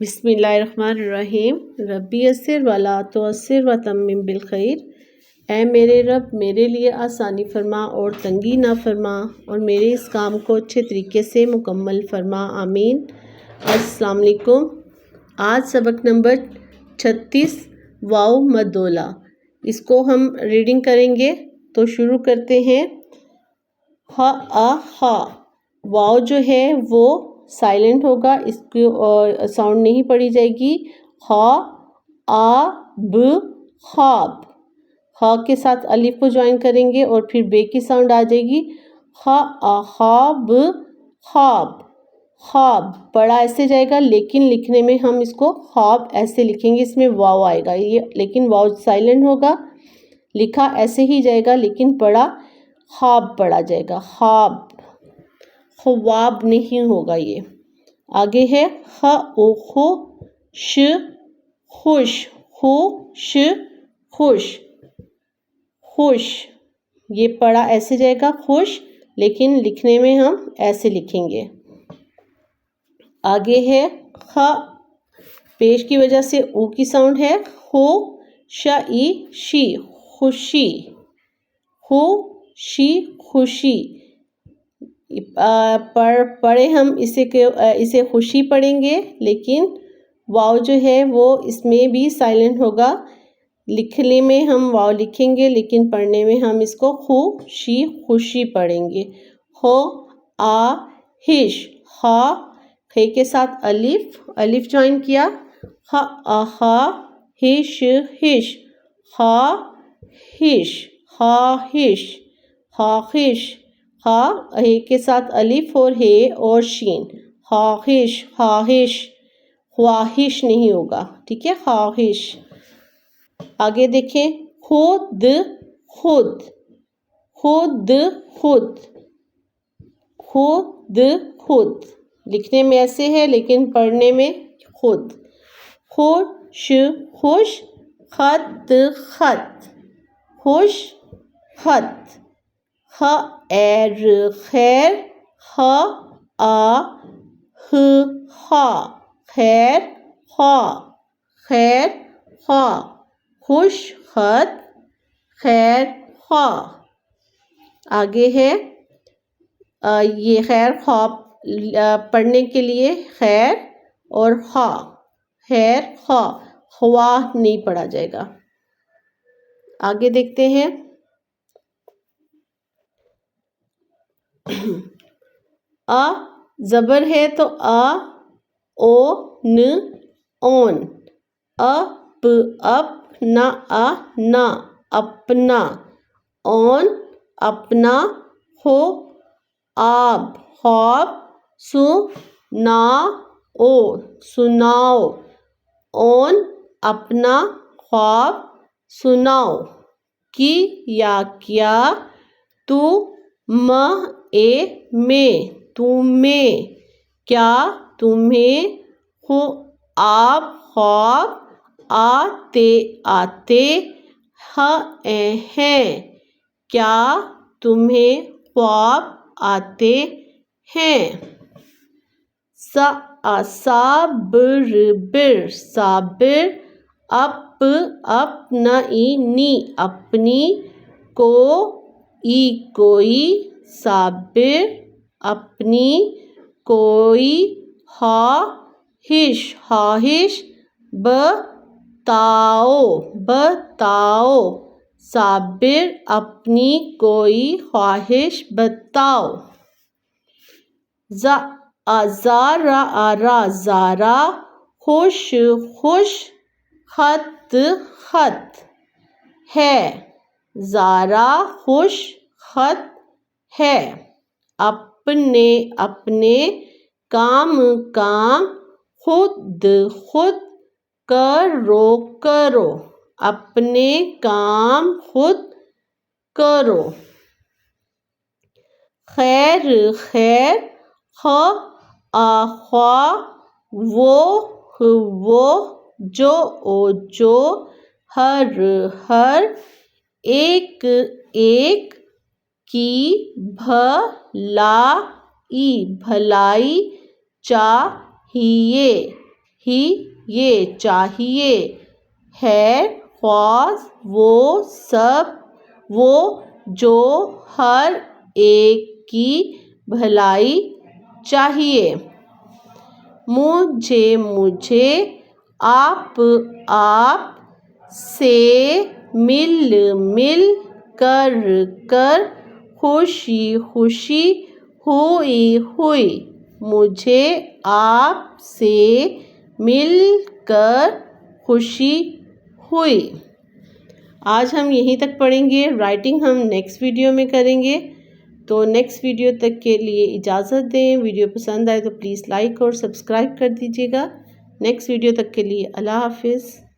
بسم اللہ الرحمن الرحیم۔ ربی یسر ولا تعسر وتمم بالخیر۔ اے میرے رب میرے لیے آسانی فرما اور تنگی نہ فرما، اور میرے اس کام کو اچھے طریقے سے مکمل فرما، آمین۔ السلام علیکم۔ آج سبق نمبر 36 واو مدولہ، اس کو ہم ریڈنگ کریں گے، تو شروع کرتے ہیں۔ ہا واو جو ہے وہ سائلنٹ ہوگا، اس کی ساؤنڈ نہیں پڑی جائے گی۔ خواب، خا کے ساتھ الف کو جوائن کریں گے اور پھر بے کی ساؤنڈ آ جائے گی۔ خواب، پڑھا ایسے جائے گا، لیکن لکھنے میں ہم اس کو خواب ایسے لکھیں گے، اس میں واو آئے گا، لیکن واو سائلنٹ ہوگا، لکھا ایسے ہی جائے گا لیکن پڑھا خواب پڑھا جائے گا، خواب، خواب نہیں ہوگا۔ یہ آگے ہے خوش، خوش، یہ پڑھا ایسے جائے گا خوش، لیکن لکھنے میں ہم ایسے لکھیں گے۔ آگے ہے پیش کی وجہ سے او کی ساؤنڈ ہے، خوشی، خوشی، پڑھے ہم اسے خوشی پڑھیں گے، لیکن واو جو ہے وہ اس میں بھی سائلنٹ ہوگا، لکھنے میں ہم واو لکھیں گے لیکن پڑھنے میں ہم اس کو خوشی پڑھیں گے۔ خے کے ساتھ الف جوائن کیا، خواہش، ہے کے ساتھ الف اور ہے اور شین، خواہش نہیں ہوگا، ٹھیک ہے، خواہش۔ آگے دیکھیں، خود، لکھنے میں ایسے ہے لیکن پڑھنے میں خود۔ خوش، خط، خیر، خوش خط، خیر خواہ۔ آگے ہے یہ خیر خواہ پڑھنے کے لیے خیر اور خواہ نہیں پڑھا جائے گا۔ آگے دیکھتے ہیں، زبر ہے تو اون، اپنا، اپنا، اون اپنا، خواب، سناؤ، اون اپنا خواب سناؤ، کیا، تمہیں، کیا تمہیں، خواب آتے ہیں، کیا تمہیں خواب آتے ہیں۔ صابر، اپنی، کوئی، صابر اپنی کوئی خواہش، بتاؤ، صابر اپنی کوئی خواہش بتاؤ۔ زارا، خوش، خط ہے، زارا خوش خط ہے۔ اپنے، کام، خود کرو، اپنے کام خود کرو۔ خیر، خواہ، وہ، جو، ہر، ایک، کی، بھلائی، چاہیے، ہی یہ چاہیے، خیر خواہ وہ سب وہ جو ہر ایک کی بھلائی چاہیے، مجھے آپ سے مل کر خوشی ہوئی، مجھے آپ سے مل کر خوشی ہوئی۔ آج ہم یہیں تک پڑھیں گے، رائٹنگ ہم نیکسٹ ویڈیو میں کریں گے۔ تو نیکسٹ ویڈیو تک کے لیے اجازت دیں۔ ویڈیو پسند آئے تو پلیز لائک اور سبسکرائب کر دیجیے گا۔ نیکسٹ ویڈیو تک کے لیے اللہ حافظ۔